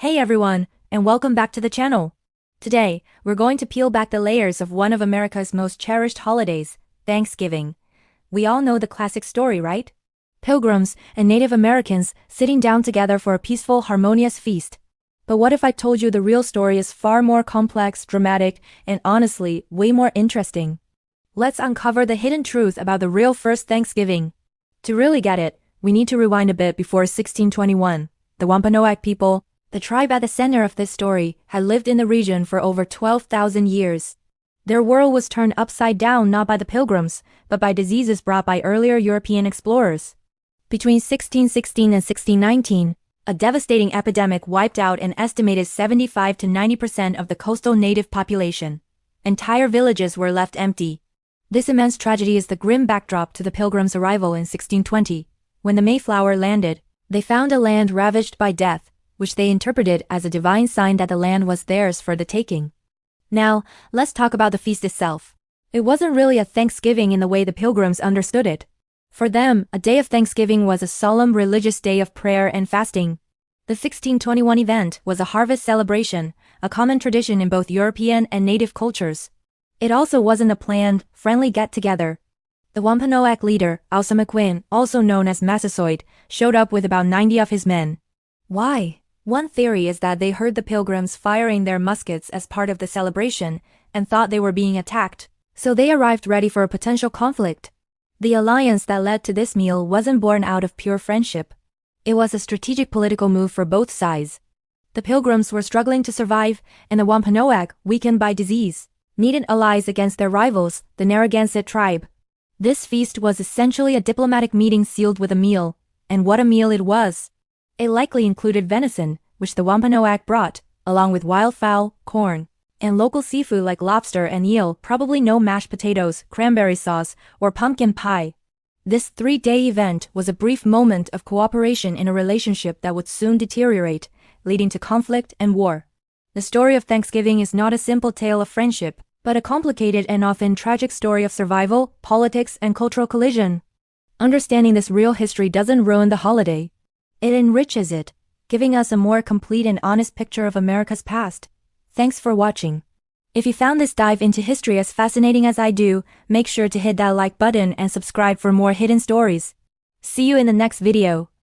Hey everyone, and welcome back to the channel. Today, we're going to peel back the layers of one of America's most cherished holidays, Thanksgiving. We all know the classic story, right? Pilgrims and Native Americans sitting down together for a peaceful, harmonious feast. But what if I told you the real story is far more complex, dramatic, and honestly, way more interesting? Let's uncover the hidden truth about the real first Thanksgiving. To really get it, we need to rewind a bit before 1621. The Wampanoag people, the tribe at the center of this story, had lived in the region for over 12,000 years. Their world was turned upside down not by the Pilgrims, but by diseases brought by earlier European explorers. Between 1616 and 1619, a devastating epidemic wiped out an estimated 75 to 90% of the coastal native population. Entire villages were left empty. This immense tragedy is the grim backdrop to the Pilgrims' arrival in 1620. When the Mayflower landed, they found a land ravaged by death, which they interpreted as a divine sign that the land was theirs for the taking. Now, let's talk about the feast itself. It wasn't really a Thanksgiving in the way the Pilgrims understood it. For them, a day of Thanksgiving was a solemn religious day of prayer and fasting. The 1621 event was a harvest celebration, a common tradition in both European and native cultures. It also wasn't a planned, friendly get-together. The Wampanoag leader, Alsamequin, also known as Massasoit, showed up with about 90 of his men. Why? One theory is that they heard the Pilgrims firing their muskets as part of the celebration and thought they were being attacked, so they arrived ready for a potential conflict. The alliance that led to this meal wasn't born out of pure friendship. It was a strategic political move for both sides. The Pilgrims were struggling to survive, and the Wampanoag, weakened by disease, needed allies against their rivals, the Narragansett tribe. This feast was essentially a diplomatic meeting sealed with a meal, and what a meal it was. It likely included venison, which the Wampanoag brought, along with wildfowl, corn, and local seafood like lobster and eel, probably no mashed potatoes, cranberry sauce, or pumpkin pie. This 3-day event was a brief moment of cooperation in a relationship that would soon deteriorate, leading to conflict and war. The story of Thanksgiving is not a simple tale of friendship, but a complicated and often tragic story of survival, politics, and cultural collision. Understanding this real history doesn't ruin the holiday. It enriches it, giving us a more complete and honest picture of America's past. Thanks for watching. If you found this dive into history as fascinating as I do, make sure to hit that like button and subscribe for more hidden stories. See you in the next video.